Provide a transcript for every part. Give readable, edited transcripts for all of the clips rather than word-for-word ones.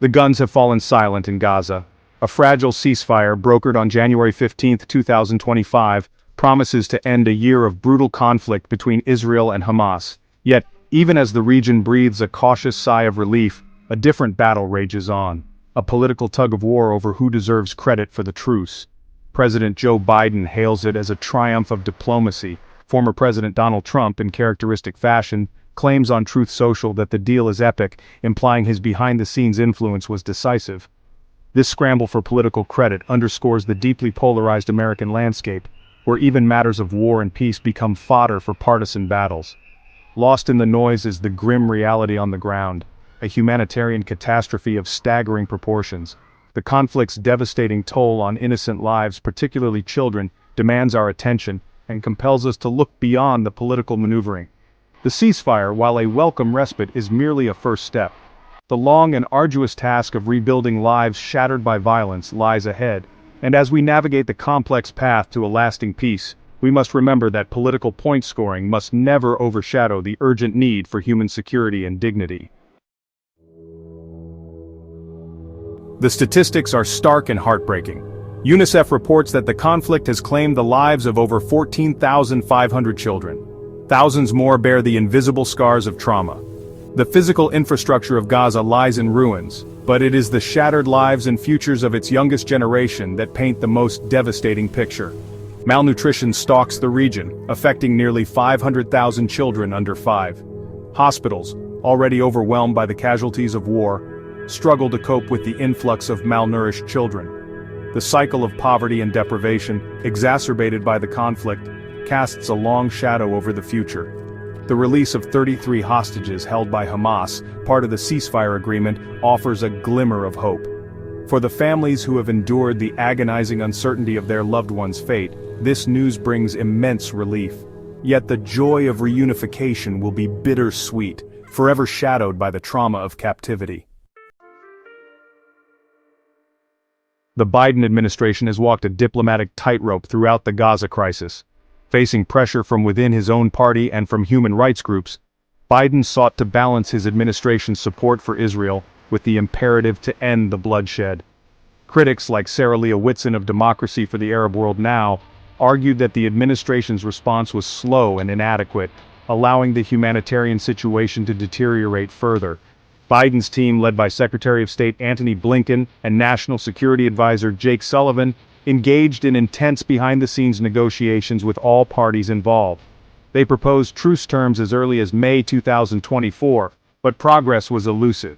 The guns have fallen silent in Gaza. A fragile ceasefire brokered on January 15, 2025, promises to end a year of brutal conflict between Israel and Hamas. Yet, even as the region breathes a cautious sigh of relief, a different battle rages on. A political tug-of-war over who deserves credit for the truce. President Joe Biden hails it as a triumph of diplomacy. Former President Donald Trump, in characteristic fashion, claims on Truth Social that the deal is epic, implying his behind-the-scenes influence was decisive. This scramble for political credit underscores the deeply polarized American landscape, where even matters of war and peace become fodder for partisan battles. Lost in the noise is the grim reality on the ground, a humanitarian catastrophe of staggering proportions. The conflict's devastating toll on innocent lives, particularly children, demands our attention and compels us to look beyond the political maneuvering. The ceasefire, while a welcome respite, is merely a first step. The long and arduous task of rebuilding lives shattered by violence lies ahead, and as we navigate the complex path to a lasting peace, we must remember that political point scoring must never overshadow the urgent need for human security and dignity. The statistics are stark and heartbreaking. UNICEF reports that the conflict has claimed the lives of over 14,500 children. Thousands more bear the invisible scars of trauma. The physical infrastructure of Gaza lies in ruins, but it is the shattered lives and futures of its youngest generation that paint the most devastating picture. Malnutrition stalks the region, affecting nearly 500,000 children under 5. Hospitals, already overwhelmed by the casualties of war, struggle to cope with the influx of malnourished children. The cycle of poverty and deprivation, exacerbated by the conflict, casts a long shadow over the future. The release of 33 hostages held by Hamas, part of the ceasefire agreement, offers a glimmer of hope. For the families who have endured the agonizing uncertainty of their loved one's fate, this news brings immense relief. Yet the joy of reunification will be bittersweet, forever shadowed by the trauma of captivity. The Biden administration has walked a diplomatic tightrope throughout the Gaza crisis. Facing pressure from within his own party and from human rights groups, Biden sought to balance his administration's support for Israel with the imperative to end the bloodshed. Critics like Sarah Leah Whitson of Democracy for the Arab World Now argued that the administration's response was slow and inadequate, allowing the humanitarian situation to deteriorate further. Biden's team, led by Secretary of State Antony Blinken and National Security Advisor Jake Sullivan, engaged in intense behind-the-scenes negotiations with all parties involved. They proposed truce terms as early as May 2024, but progress was elusive.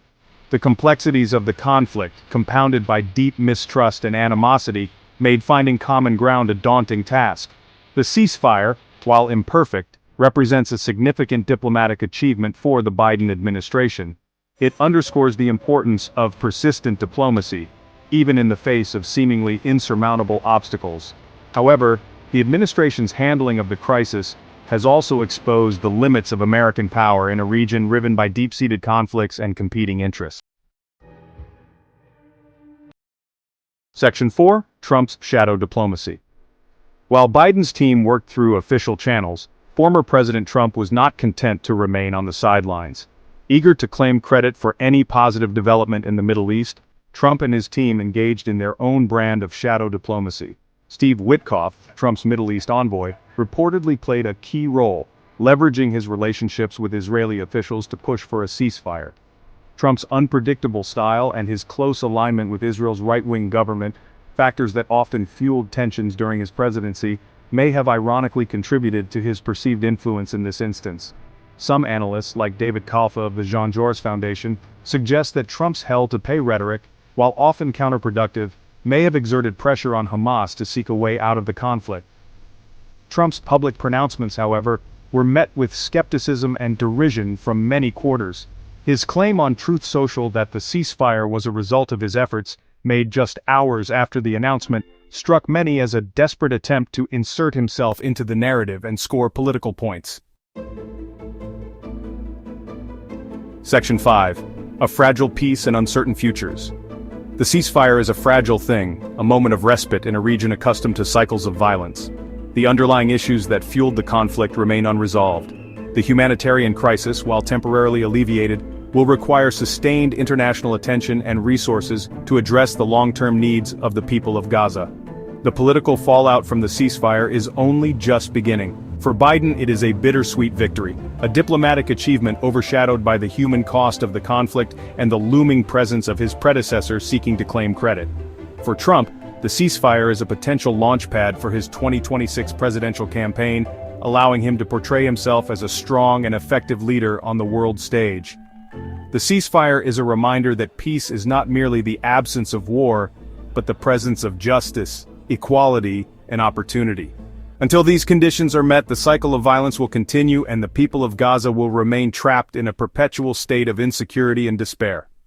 The complexities of the conflict, compounded by deep mistrust and animosity, made finding common ground a daunting task. The ceasefire, while imperfect, represents a significant diplomatic achievement for the Biden administration. It underscores the importance of persistent diplomacy, even in the face of seemingly insurmountable obstacles. However, the administration's handling of the crisis has also exposed the limits of American power in a region riven by deep-seated conflicts and competing interests. Section 4. Trump's shadow diplomacy. While Biden's team worked through official channels, former President Trump was not content to remain on the sidelines. Eager to claim credit for any positive development in the Middle East, Trump and his team engaged in their own brand of shadow diplomacy. Steve Witkoff, Trump's Middle East envoy, reportedly played a key role, leveraging his relationships with Israeli officials to push for a ceasefire. Trump's unpredictable style and his close alignment with Israel's right-wing government, factors that often fueled tensions during his presidency, may have ironically contributed to his perceived influence in this instance. Some analysts, like David Kalfa of the Jean Jaurès Foundation, suggest that Trump's hell-to-pay rhetoric, while often counterproductive, may have exerted pressure on Hamas to seek a way out of the conflict. Trump's public pronouncements, however, were met with skepticism and derision from many quarters. His claim on Truth Social that the ceasefire was a result of his efforts, made just hours after the announcement, struck many as a desperate attempt to insert himself into the narrative and score political points. Section 5. A fragile peace and uncertain futures. The ceasefire is a fragile thing, a moment of respite in a region accustomed to cycles of violence. The underlying issues that fueled the conflict remain unresolved. The humanitarian crisis, while temporarily alleviated, will require sustained international attention and resources to address the long-term needs of the people of Gaza. The political fallout from the ceasefire is only just beginning. For Biden, it is a bittersweet victory, a diplomatic achievement overshadowed by the human cost of the conflict and the looming presence of his predecessor seeking to claim credit. For Trump, the ceasefire is a potential launchpad for his 2026 presidential campaign, allowing him to portray himself as a strong and effective leader on the world stage. The ceasefire is a reminder that peace is not merely the absence of war, but the presence of justice, equality, and opportunity. Until these conditions are met, the cycle of violence will continue and the people of Gaza will remain trapped in a perpetual state of insecurity and despair.